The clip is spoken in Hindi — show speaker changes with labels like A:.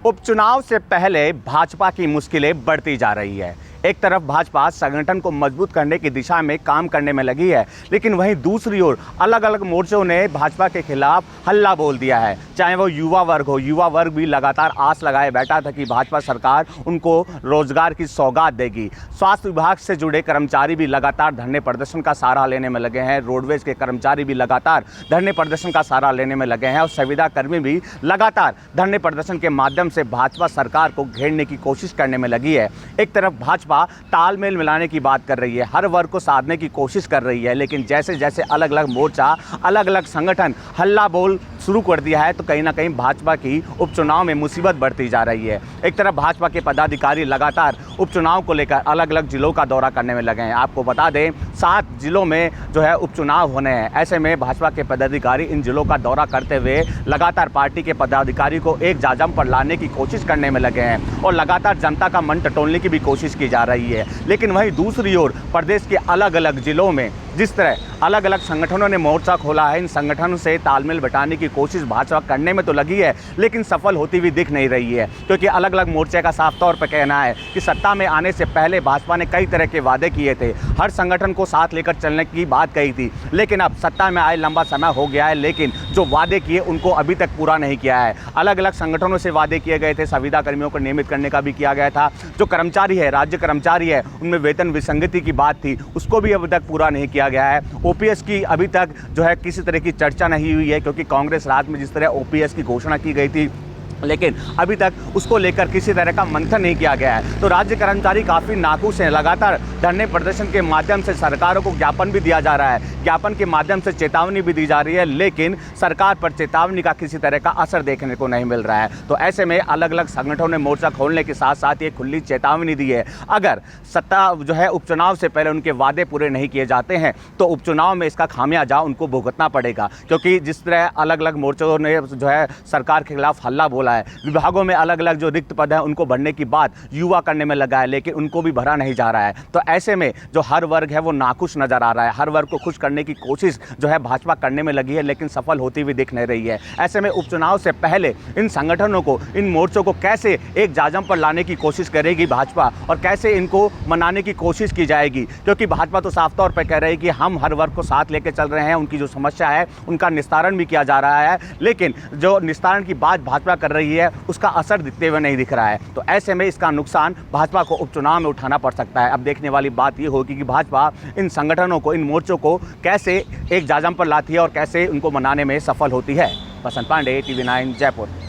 A: उपचुनाव से पहले भाजपा की मुश्किलें बढ़ती जा रही है। एक तरफ भाजपा संगठन को मजबूत करने की दिशा में काम करने में लगी है, लेकिन वहीं दूसरी ओर अलग अलग मोर्चों ने भाजपा के खिलाफ हल्ला बोल दिया है। चाहे वो युवा वर्ग हो, युवा वर्ग भी लगातार आस लगाए बैठा था कि भाजपा सरकार उनको रोजगार की सौगात देगी। स्वास्थ्य विभाग से जुड़े कर्मचारी भी लगातार धरने प्रदर्शन का सहारा लेने में लगे हैं। रोडवेज के कर्मचारी भी लगातार धरने प्रदर्शन का सहारा लेने में लगे हैं और संविदा कर्मी भी लगातार धरने प्रदर्शन के माध्यम से भाजपा सरकार को घेरने की कोशिश करने में लगी है। एक तरफ भाजपा तालमेल मिलाने की बात कर रही है, हर वर्ग को साधने की कोशिश कर रही है, लेकिन जैसे जैसे अलग अलग मोर्चा, अलग अलग संगठन हल्ला बोल शुरू कर दिया है तो कहीं ना कहीं भाजपा की उपचुनाव में मुसीबत बढ़ती जा रही है। एक तरफ भाजपा के पदाधिकारी लगातार उपचुनाव को लेकर अलग अलग जिलों का दौरा करने में लगे हैं। आपको बता दें 7 जिलों में जो है उपचुनाव होने हैं। ऐसे में भाजपा के पदाधिकारी इन जिलों का दौरा करते हुए लगातार पार्टी के पदाधिकारी को एक जाजम पर लाने की कोशिश करने में लगे हैं और लगातार जनता का मन टटोलने की भी कोशिश की जा रही है। लेकिन वहीं दूसरी ओर प्रदेश के अलग अलग जिलों में जिस तरह अलग अलग संगठनों ने मोर्चा खोला है, इन संगठनों से तालमेल बैठाने की कोशिश भाजपा करने में तो लगी है, लेकिन सफल होती हुई दिख नहीं रही है, क्योंकि अलग अलग मोर्चे का साफ तौर पर कहना है कि सत्ता में आने से पहले भाजपा ने कई तरह के वादे किए थे, हर संगठन को साथ लेकर चलने की बात कही थी। लेकिन अब सत्ता में आए लंबा समय हो गया है, लेकिन जो वादे किए उनको अभी तक पूरा नहीं किया है। अलग अलग संगठनों से वादे किए गए थे, संविदा कर्मियों को नियमित करने का भी किया गया था। जो कर्मचारी है, राज्य कर्मचारी है, उनमें वेतन विसंगति की बात थी, उसको भी अभी तक पूरा नहीं किया गया है। ओपीएस की अभी तक जो है किसी तरह की चर्चा नहीं हुई है, क्योंकि कांग्रेस राज में जिस तरह ओपीएस की घोषणा की गई थी, लेकिन अभी तक उसको लेकर किसी तरह का मंथन नहीं किया गया है। तो राज्य कर्मचारी काफ़ी नाखुश हैं। लगातार धरने प्रदर्शन के माध्यम से सरकारों को ज्ञापन भी दिया जा रहा है, ज्ञापन के माध्यम से चेतावनी भी दी जा रही है, लेकिन सरकार पर चेतावनी का किसी तरह का असर देखने को नहीं मिल रहा है। तो ऐसे में अलग अलग संगठनों ने मोर्चा खोलने के साथ साथ ये खुली चेतावनी दी है, अगर सत्ता जो है उपचुनाव से पहले उनके वादे पूरे नहीं किए जाते हैं तो उपचुनाव में इसका खामियाजा उनको भुगतना पड़ेगा। क्योंकि जिस तरह अलग अलग मोर्चों ने जो है सरकार के खिलाफ हल्ला बोला है, विभागों में अलग अलग जो रिक्त पद हैं उनको भरने की बात युवा करने में लगा है, लेकिन उनको भी भरा नहीं जा रहा है। तो ऐसे में जो हर वर्ग है वो नाखुश नजर आ रहा है। हर वर्ग को खुश करने की कोशिश जो है भाजपा करने में लगी है, लेकिन सफल होती हुई दिख नहीं रही है। ऐसे में उपचुनाव से पहले इन संगठनों को, इन मोर्चों को कैसे एक जाजम पर लाने की कोशिश करेगी भाजपा और कैसे इनको मनाने की कोशिश की जाएगी, क्योंकि भाजपा तो साफ तौर पर कह रही है कि हम हर वर्ग को साथ लेकर चल रहे हैं, उनकी जो समस्या है उनका निस्तारण भी किया जा रहा है, लेकिन जो निस्तारण की बात भाजपा कर रही है उसका असर दिखते हुए नहीं दिख रहा है। तो ऐसे में इसका नुकसान भाजपा को उपचुनाव में उठाना पड़ सकता है। अब देखने वाली बात ये होगी कि भाजपा इन संगठनों को, इन मोर्चों को कैसे एक जाजम पर लाती है और कैसे उनको मनाने में सफल होती है। बसंत पांडे, TV9 जयपुर।